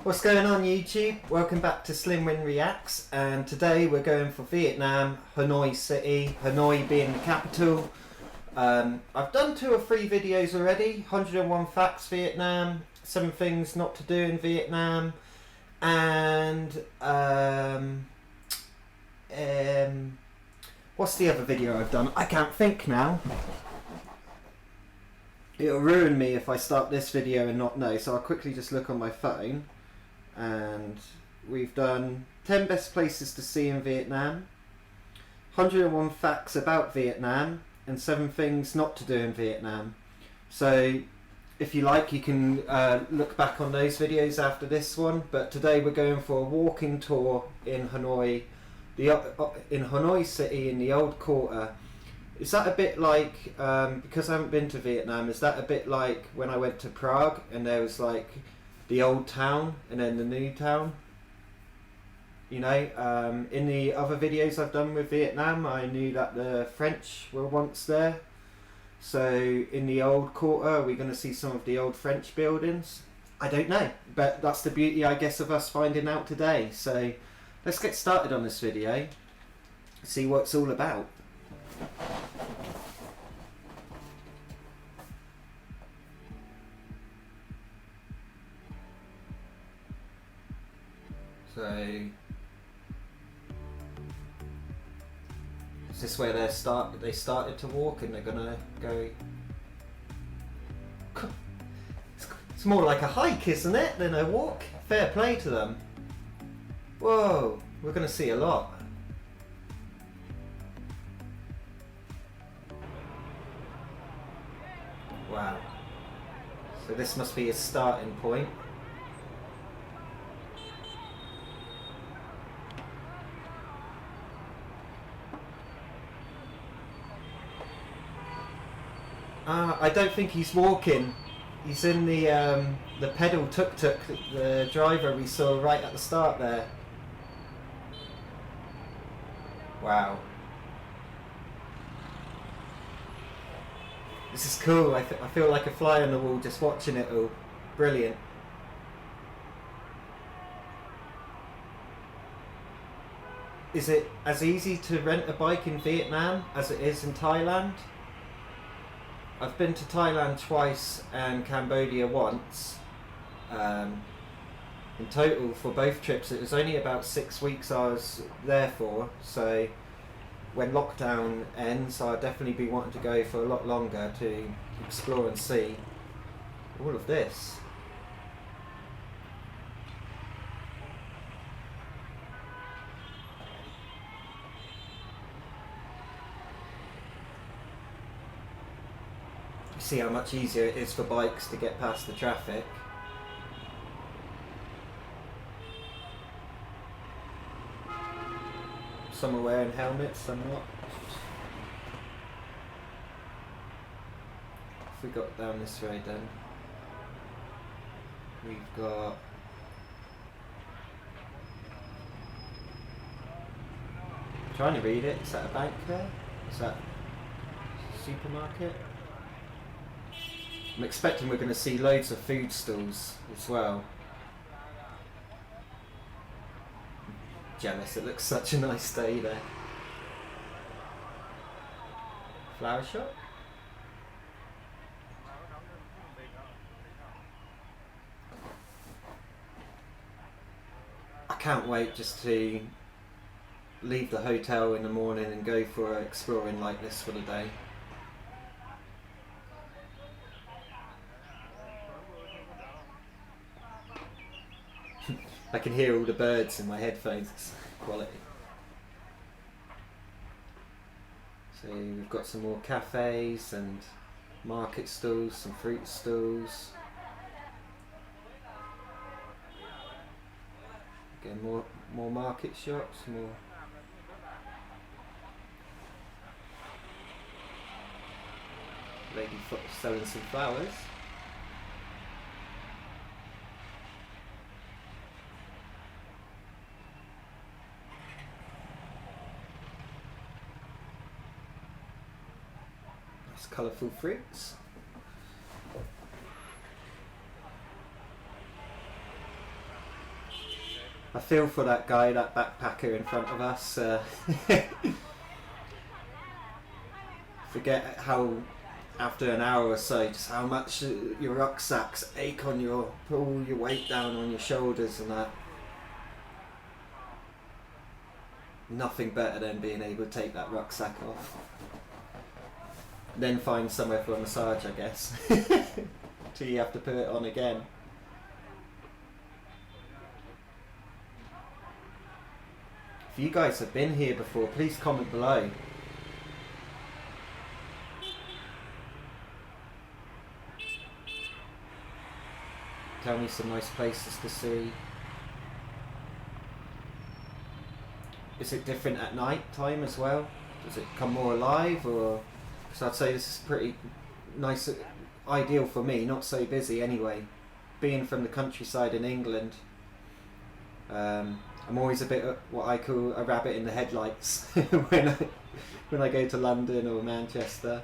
What's going on YouTube? Welcome back to Slim Win Reacts, and today we're going for Vietnam, Hanoi City, Hanoi being the capital. I've done 2 or 3 videos already, 101 Facts Vietnam, 7 Things Not to Do in Vietnam, and what's the other video I've done? I can't think now. It'll ruin me if I start this video and not know, so I'll quickly just look on my phone. And we've done 10 best places to see in Vietnam, 101 facts about Vietnam, and 7 things not to do in Vietnam. So if you like, you can look back on those videos after this one, but today we're going for a walking tour in Hanoi, in Hanoi City, in the old quarter. Is that a bit like, because I haven't been to Vietnam, is that a bit like when I went to Prague and there was like the old town and then the new town? You know, in the other videos I've done with Vietnam, I knew that the French were once there. So in the old quarter, are we going to see some of the old French buildings? I don't know, but that's the beauty, I guess, of us finding out today. So let's get started on this video, see what it's all about. So, is this where they started to walk and they're gonna go? It's more like a hike, isn't it, than a walk? Fair play to them. Whoa, we're gonna see a lot. Wow. So this must be a starting point. I don't think he's walking. He's in the pedal tuk-tuk, the driver we saw right at the start there. Wow. This is cool. I feel like a fly on the wall just watching it all. Brilliant. Is it as easy to rent a bike in Vietnam as it is in Thailand? I've been to Thailand twice and Cambodia once. In total for both trips it was only about 6 weeks I was there for, so when lockdown ends I'll definitely be wanting to go for a lot longer to explore and see all of this. See how much easier it is for bikes to get past the traffic. Some are wearing helmets, some not. If we got down this road then, we've got I'm trying to read it. Is that a bank there? Is that a supermarket? I'm expecting we're going to see loads of food stalls as well. Jealous, it looks such a nice day there. Flower shop? I can't wait just to leave the hotel in the morning and go for exploring like this for the day. I can hear all the birds in my headphones. It's quality. So we've got some more cafes and market stalls, some fruit stalls. Again, more market shops, more. Lady selling some flowers. Colourful fruits. I feel for that guy, that backpacker in front of us. Forget how, after an hour or so, just how much your rucksacks ache on your, pull your weight down on your shoulders and that. Nothing better than being able to take that rucksack off. Then find somewhere for a massage, I guess. Till you have to put it on again. If you guys have been here before, please comment below. Tell me some nice places to see. Is it different at night time as well? Does it come more alive, or? Because I'd say this is pretty nice, ideal for me, not so busy anyway. Being from the countryside in England, I'm always a bit of what I call a rabbit in the headlights when I go to London or Manchester.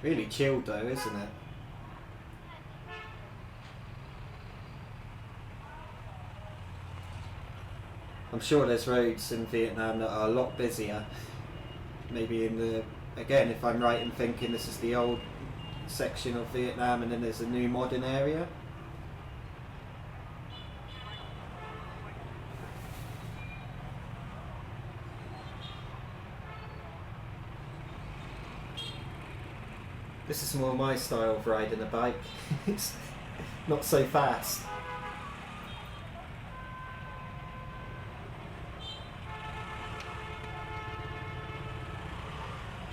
Really chilled though, isn't it? I'm sure there's roads in Vietnam that are a lot busier. Maybe in the, again, if I'm right in thinking this is the old section of Vietnam and then there's a new modern area. This is more my style of riding a bike. It's not so fast.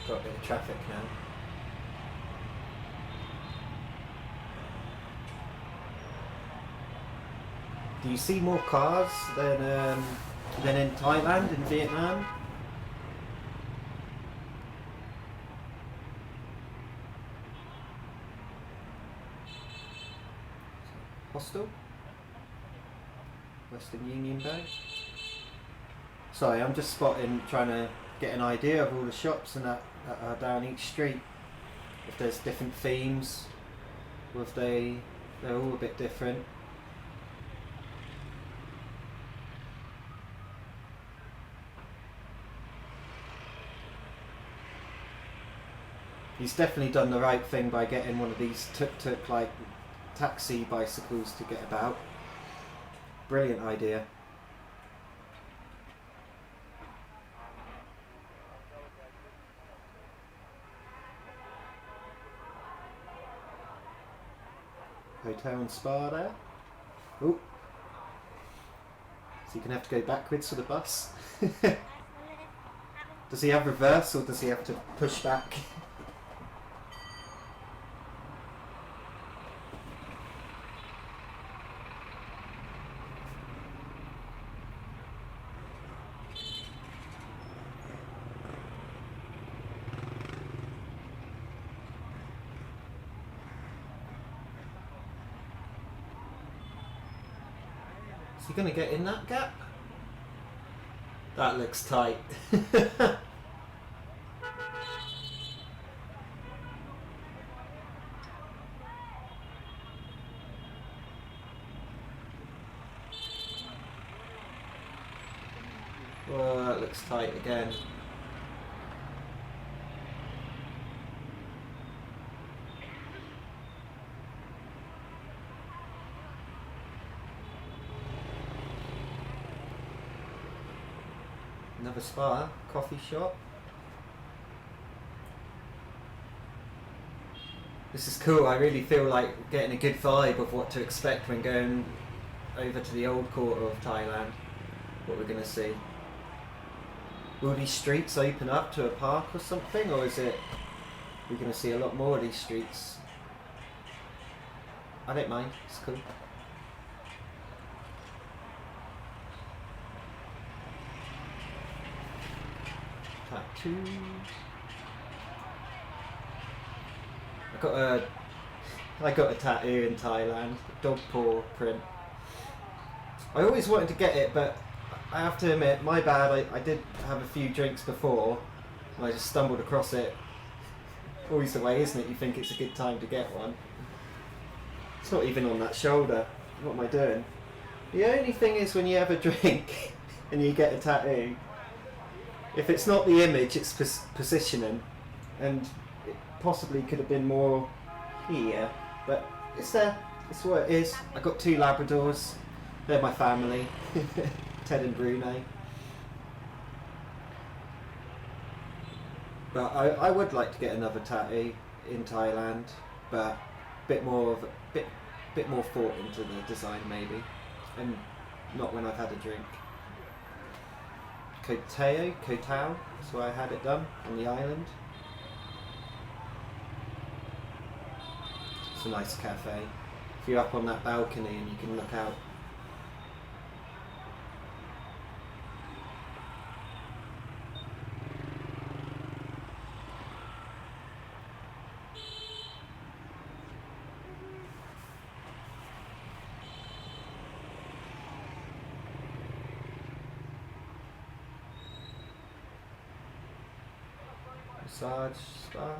Got a bit of traffic now. Do you see more cars than in Thailand and Vietnam? Hostel? Western Union Bank? Sorry, I'm just spotting, trying to get an idea of all the shops and that are down each street. If there's different themes, or if they're all a bit different. He's definitely done the right thing by getting one of these tuk-tuk like taxi bicycles to get about. Brilliant idea. Hotel and spa there. Oh, so you're gonna have to go backwards for the bus. Does he have reverse or does he have to push back? Is he going to get in that gap? That looks tight. Oh, that looks tight again. Another spa, coffee shop. This is cool. I really feel like getting a good vibe of what to expect when going over to the old quarter of Thailand. What we're going to see. Will these streets open up to a park or something, or is it we're going to see a lot more of these streets? I don't mind. It's cool. Tattoos. I got a tattoo in Thailand, dog paw print. I always wanted to get it, but I have to admit, my bad, I did have a few drinks before and I just stumbled across it. Always the way, isn't it? You think it's a good time to get one. It's not even on that shoulder. What am I doing? The only thing is when you have a drink and you get a tattoo, if it's not the image, it's positioning, and it possibly could have been more here, but it's there. It's what it is. I got 2 Labradors. They're my family. Ted and Bruno. But I would like to get another tattoo in Thailand, but bit more thought into the design maybe, and not when I've had a drink. Koh Tao, that's where I had it done, on the island. It's a nice cafe. If you're up on that balcony and you can look out. Massage spa.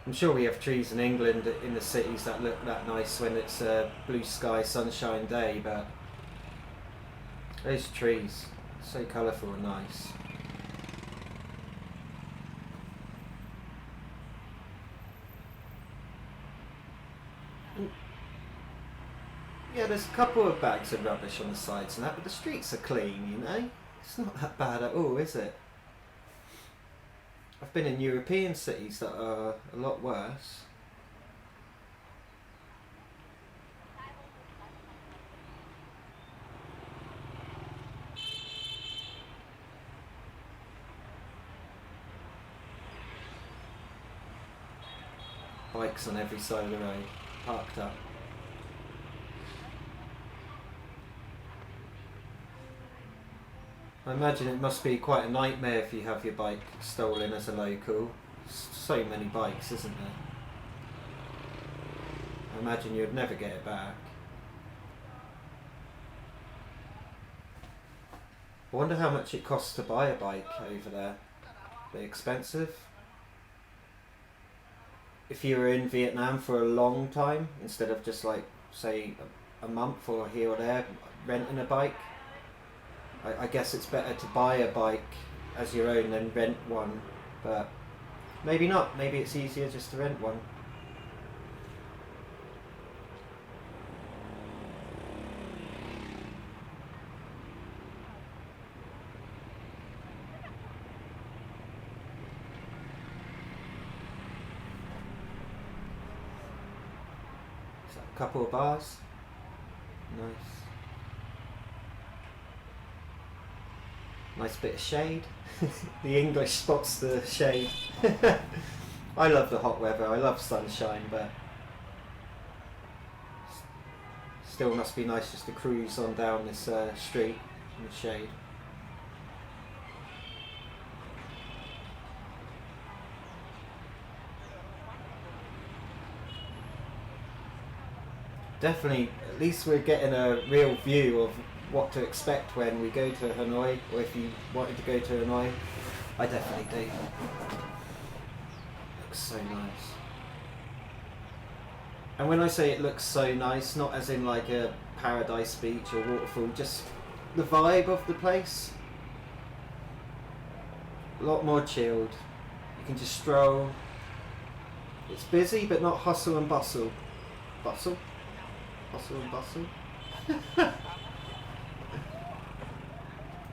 I'm sure we have trees in England in the cities that look that nice when it's a blue sky sunshine day, but those trees, so colourful and nice. Yeah, there's a couple of bags of rubbish on the sides and that, but the streets are clean, you know? It's not that bad at all, is it? I've been in European cities that are a lot worse. Bikes on every side of the road, parked up. I imagine it must be quite a nightmare if you have your bike stolen as a local. So many bikes, isn't there? I imagine you'd never get it back. I wonder how much it costs to buy a bike over there. Are they expensive? If you were in Vietnam for a long time, instead of just like, say, a month or here or there, renting a bike, I guess it's better to buy a bike as your own than rent one, but maybe not. Maybe it's easier just to rent one. So a couple of bars. Nice. Nice bit of shade. The English spots the shade. I love the hot weather, I love sunshine, but still must be nice just to cruise on down this street in the shade. Definitely, at least we're getting a real view of what to expect when we go to Hanoi, or if you wanted to go to Hanoi. I definitely do. Looks so nice. And when I say it looks so nice, not as in like a paradise beach or waterfall, just the vibe of the place. A lot more chilled. You can just stroll. It's busy but not hustle and bustle. Bustle? Hustle and bustle?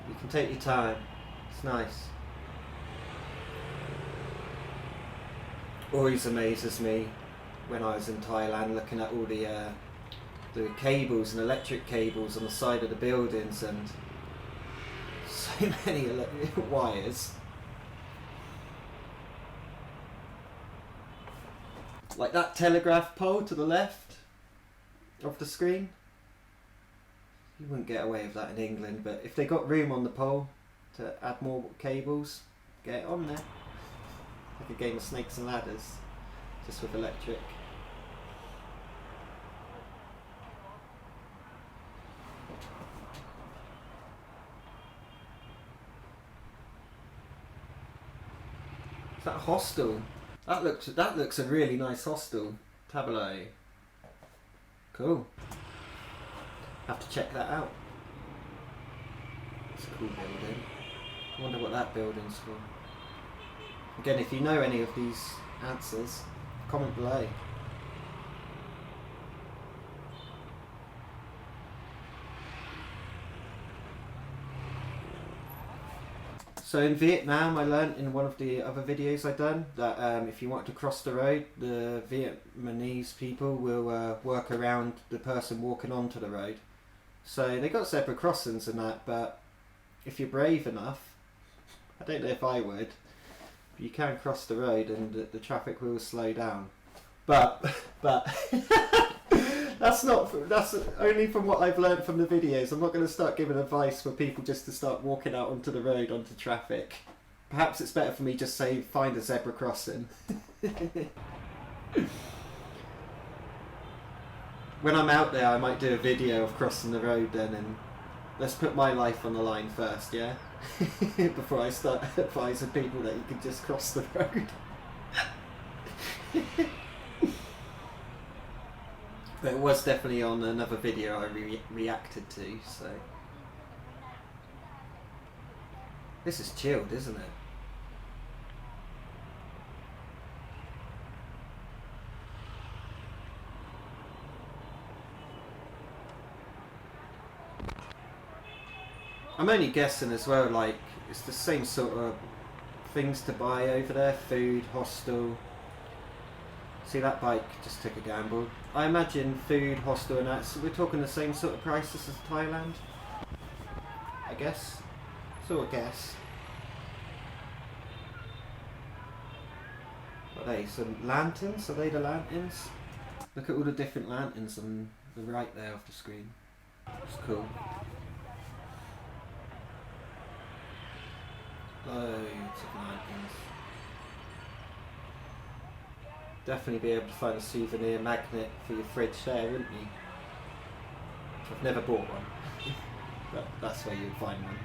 You can take your time. It's nice. Always amazes me when I was in Thailand looking at all the cables and electric cables on the side of the buildings, and so many wires. Like that telegraph pole to the left of the screen. You wouldn't get away with that in England, but if they got room on the pole to add more cables, get it on there. Like a game of snakes and ladders, just with electric. Is that a hostel? That looks a really nice hostel. Tableau. Cool. Have to check that out. It's a cool building. I wonder what that building's for. Again, if you know any of these answers, comment below. So in Vietnam, I learnt in one of the other videos I done that if you want to cross the road, the Vietnamese people will work around the person walking onto the road. So they got zebra crossings and that, but if you're brave enough, I don't know if I would, you can cross the road and the traffic will slow down. But that's only from what I've learned from the videos. I'm not going to start giving advice for people just to start walking out onto the road, onto traffic. Perhaps it's better for me just say find a zebra crossing. When I'm out there, I might do a video of crossing the road then, and let's put my life on the line first, yeah? Before I start advising people that you can just cross the road. But it was definitely on another video I reacted to, so... This is chilled, isn't it? I'm only guessing as well, like, it's the same sort of things to buy over there. Food, hostel. See, that bike just took a gamble. I imagine food, hostel and that, so we're talking the same sort of prices as Thailand? I guess. Sort of guess. What are they? Some lanterns? Are they the lanterns? Look at all the different lanterns on the right there of the screen. It's cool. Loads of lanterns. Definitely be able to find a souvenir magnet for your fridge there, wouldn't you? I've never bought one, but that's where you'd find one.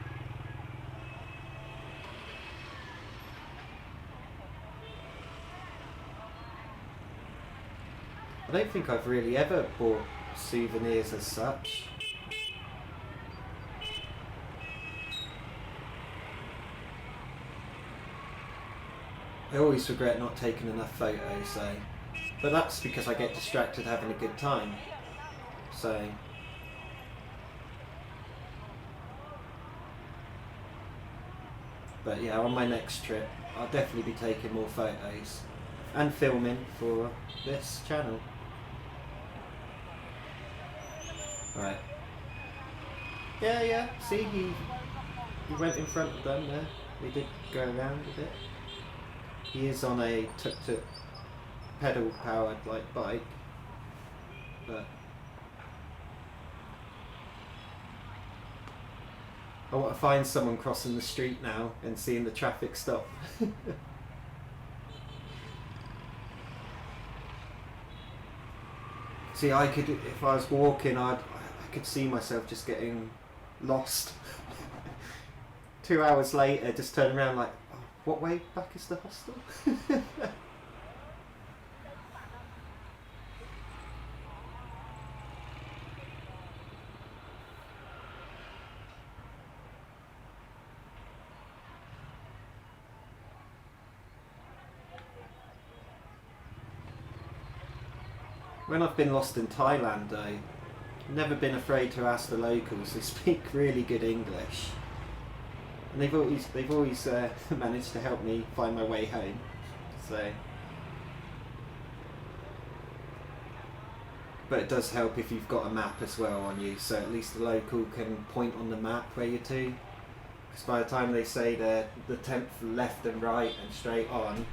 I don't think I've really ever bought souvenirs as such. I always regret not taking enough photos, so, but that's because I get distracted having a good time. So, but yeah, on my next trip, I'll definitely be taking more photos and filming for this channel. Right. Yeah. See, he went in front of them there. He did go around a bit. He is on a tuk-tuk pedal powered like bike, but I want to find someone crossing the street now and seeing the traffic stop. See, I could, if I was walking, I could see myself just getting lost. 2 hours later, just turn around like, what way back is the hostel? When I've been lost in Thailand though, I've never been afraid to ask the locals. They speak really good English. And they've always managed to help me find my way home. So, but it does help if you've got a map as well on you, so at least the local can point on the map where you're to. Because by the time they say the 10th left and right and straight on,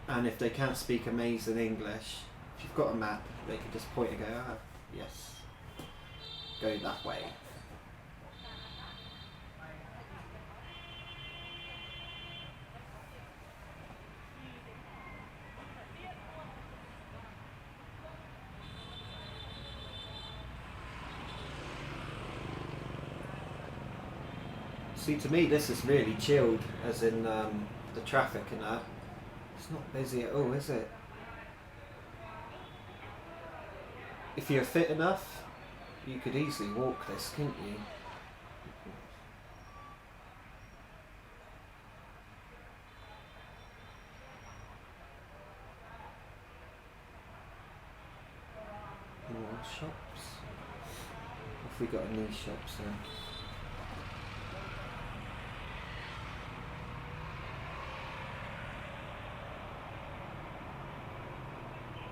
and if they can't speak amazing English, if you've got a map, they can just point and go, ah, yes, go that way. See, to me this is really chilled, as in the traffic and that. It's not busy at all, is it? If you're fit enough, you could easily walk this, couldn't you? More shops. Have we got any shops then?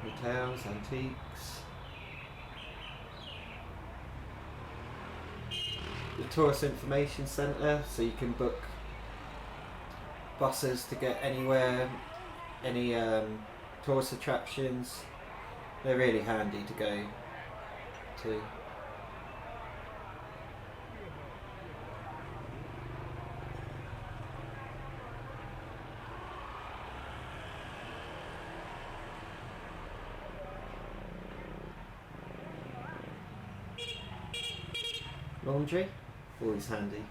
Hotels, antiques. The tourist information centre, so you can book buses to get anywhere, any tourist attractions. They're really handy to go to. Laundry, always handy.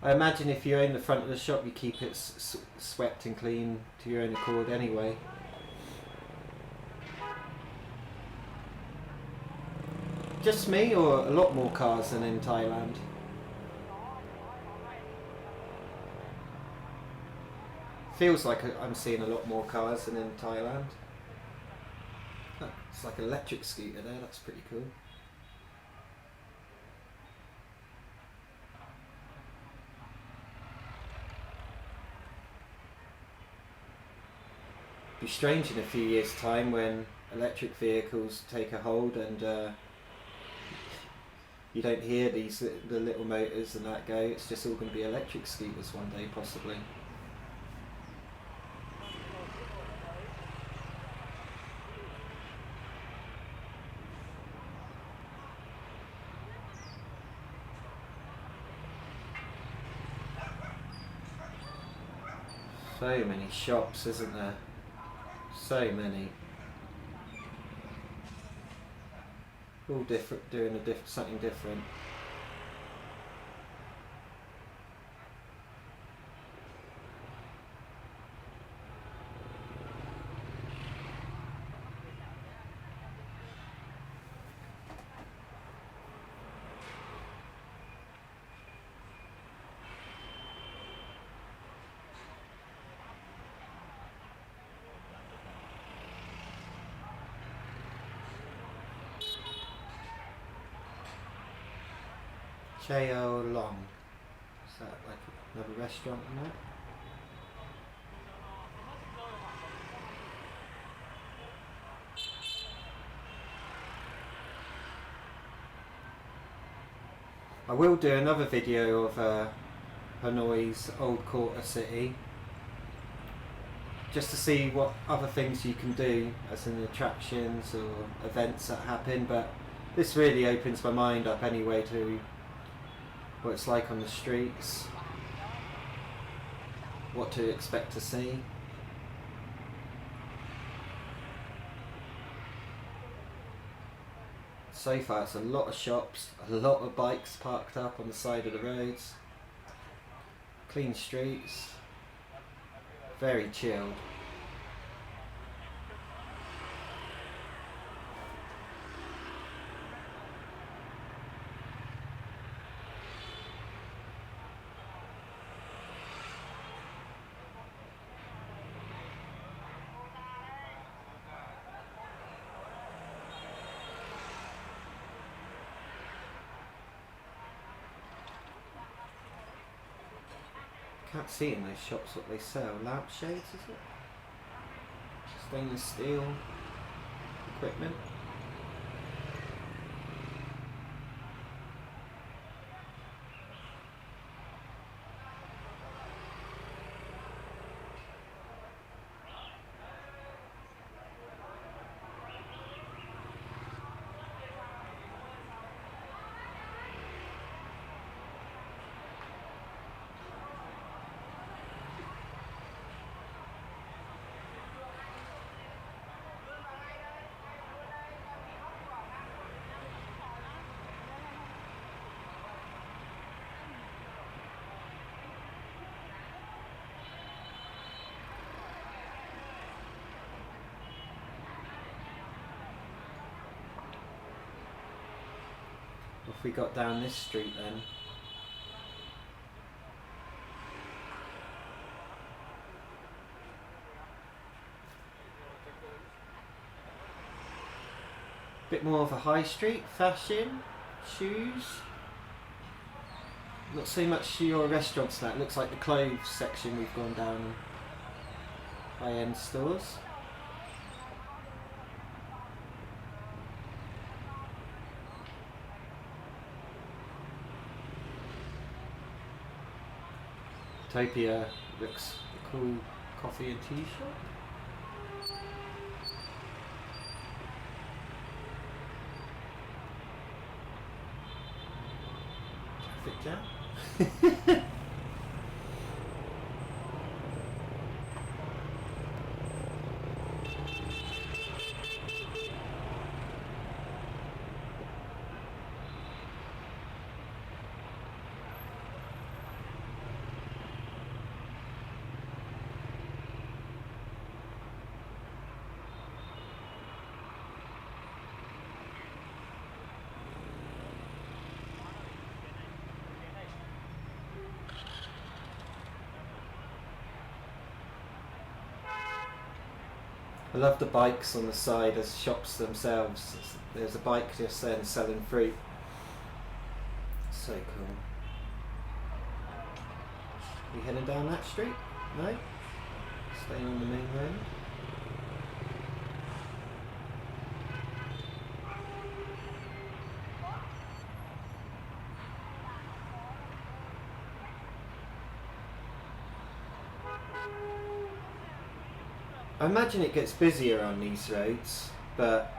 I imagine if you own the front of the shop, you keep it swept and clean to your own accord anyway. Just me, or a lot more cars than in Thailand? Feels like I'm seeing a lot more cars than in Thailand. Oh, it's like an electric scooter there, that's pretty cool. Be strange in a few years' time when electric vehicles take a hold and you don't hear the little motors and that go. It's just all going to be electric scooters one day, possibly. So many shops, isn't there? So many. All different, doing something different. Cheo Long. Is that like another restaurant in there? I will do another video of Hanoi's old quarter city, just to see what other things you can do as in attractions or events that happen, but this really opens my mind up anyway to what it's like on the streets, what to expect to see. So far it's a lot of shops, a lot of bikes parked up on the side of the roads, clean streets, very chilled. Can't see in those shops what they sell. Lampshades, is it? Stainless steel equipment. if we got down this street then? Bit more of a high street, fashion, shoes. Not so much your restaurants now. It looks like the clothes section we've gone down. High-end stores. Utopia looks a cool coffee and tea shop. Traffic jam. I love the bikes on the side as shops themselves. There's a bike just then selling fruit. So cool. We heading down that street? No? Staying on the main road? I imagine it gets busier on these roads, but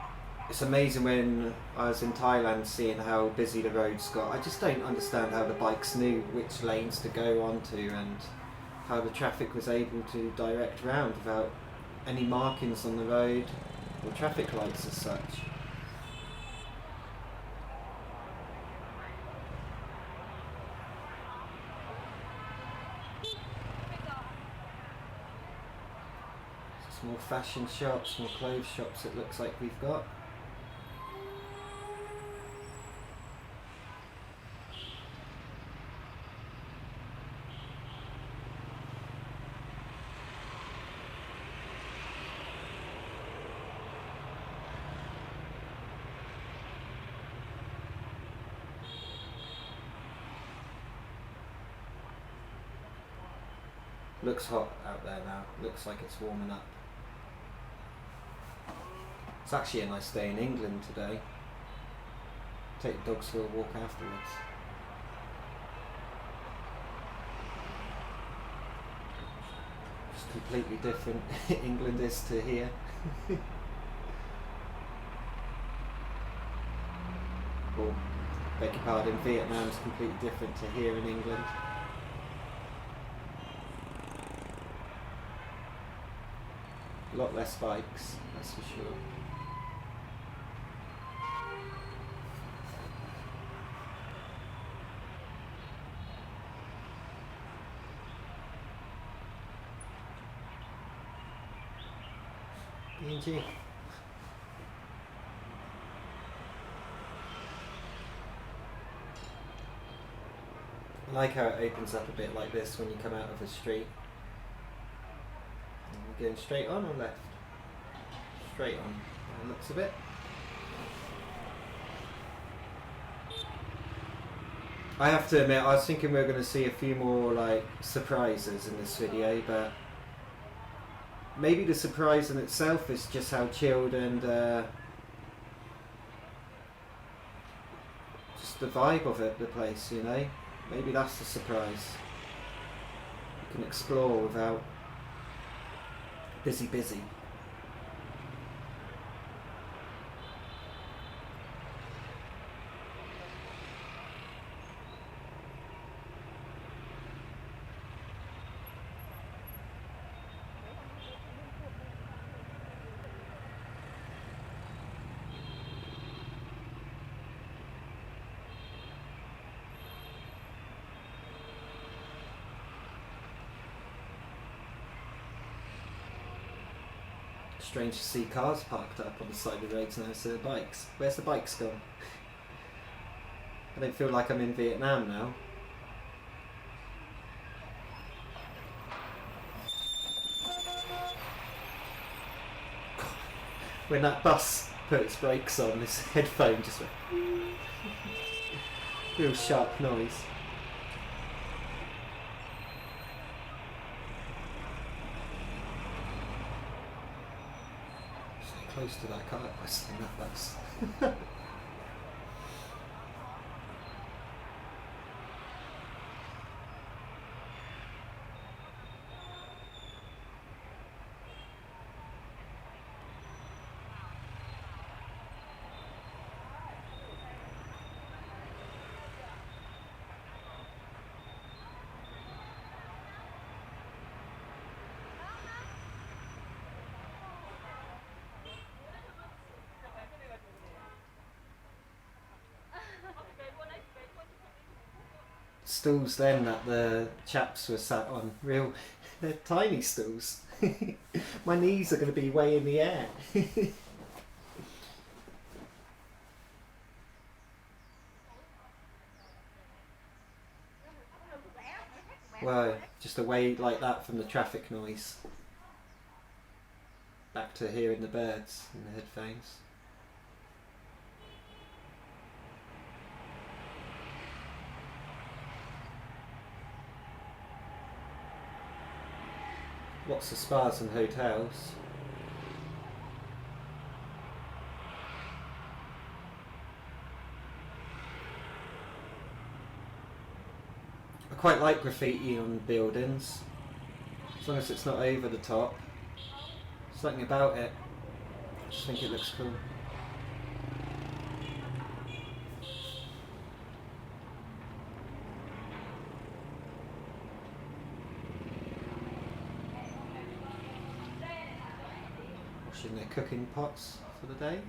it's amazing when I was in Thailand seeing how busy the roads got. I just don't understand how the bikes knew which lanes to go onto and how the traffic was able to direct round without any markings on the road or traffic lights as such. More fashion shops, more clothes shops it looks like we've got. Looks hot out there now, looks like it's warming up. It's actually a nice day in England today. Take the dogs for a walk afterwards. Just completely different England is to here. Or, beg your pardon, Vietnam's completely different to here in England. A lot less bikes, that's for sure. B&G. I like how it opens up a bit like this when you come out of a street. And we're going straight on or left? Straight on, by the looks of it. I have to admit, I was thinking we were going to see a few more like surprises in this video, but maybe the surprise in itself is just how chilled and just the vibe of it, the place, you know? Maybe that's the surprise. You can explore without busy. Strange to see cars parked up on the side of the roads now instead of bikes. Where's the bikes gone? I don't feel like I'm in Vietnam now. When that bus put its brakes on, this headphone just went real sharp noise. So close to that car bus in that bus. Stools then that the chaps were sat on, they're tiny stools. My knees are going to be way in the air. Well, just away like that from the traffic noise. Back to hearing the birds in the headphones. Lots of spas and hotels. I quite like graffiti on buildings, as long as it's not over the top. Something about it. I just think it looks cool. Washing their cooking pots for the day.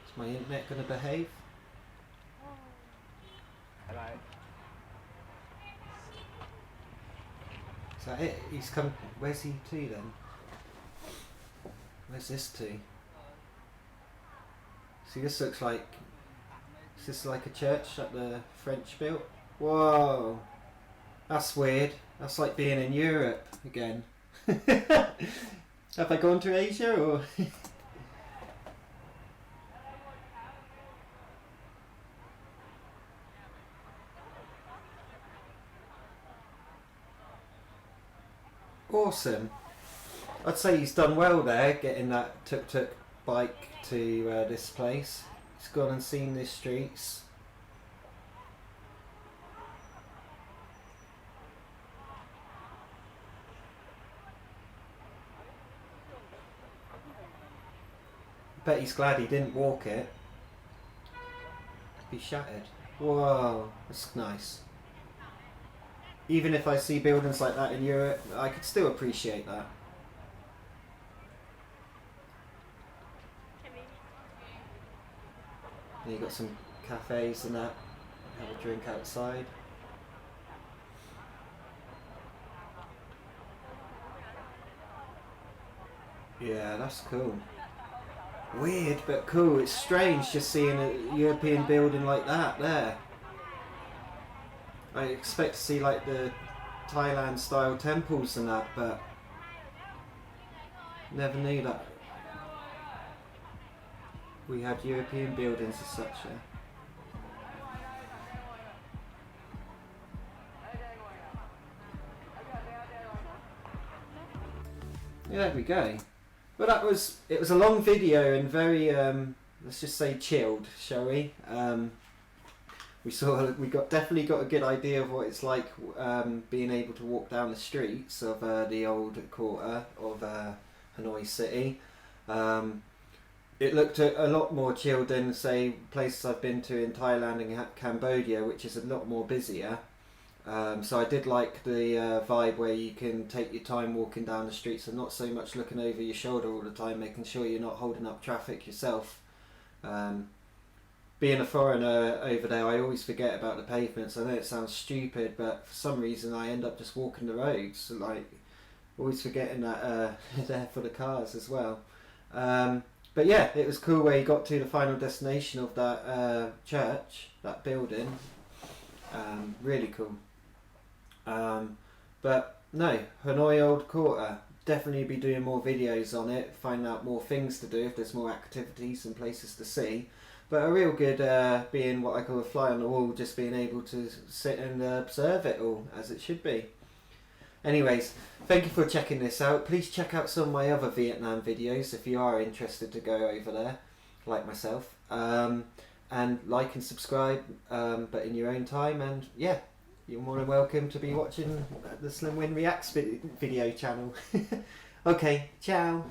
Is my internet going to behave? Hello. Is that it? He's come. Where's he to then? Where's this to? See, this looks like. Is this like a church that the French built? Whoa! That's weird. That's like being in Europe again. Have I gone to Asia or? Awesome. I'd say he's done well there, getting that tuk-tuk bike to this place. He's gone and seen the streets. Bet he's glad he didn't walk it. Be shattered. Whoa, that's nice. Even if I see buildings like that in Europe, I could still appreciate that. And you got some cafes and that. Have a drink outside. Yeah, that's cool. Weird but cool. It's strange just seeing a European building like that there. I expect to see like the Thailand style temples and that, but never knew that we had European buildings as such. Yeah, there we go. Well, it was a long video and very let's just say chilled, shall we? We definitely got a good idea of what it's like being able to walk down the streets of the old quarter of Hanoi City. It looked a lot more chilled than say places I've been to in Thailand and Cambodia, which is a lot more busier. So I did like the vibe where you can take your time walking down the streets and not so much looking over your shoulder all the time, making sure you're not holding up traffic yourself. Being a foreigner over there, I always forget about the pavements. I know it sounds stupid, but for some reason I end up just walking the roads, like always forgetting that they're for the cars as well. But yeah, it was cool where you got to the final destination of that church, that building. Really cool. But no, Hanoi Old Quarter. Definitely be doing more videos on it, find out more things to do if there's more activities and places to see. But a real good being what I call a fly on the wall, just being able to sit and observe it all as it should be. Anyways, thank you for checking this out. Please check out some of my other Vietnam videos if you are interested to go over there, like myself. And like and subscribe, but in your own time. And yeah, you're more than welcome to be watching the Slim Win Reacts video channel. Okay, ciao.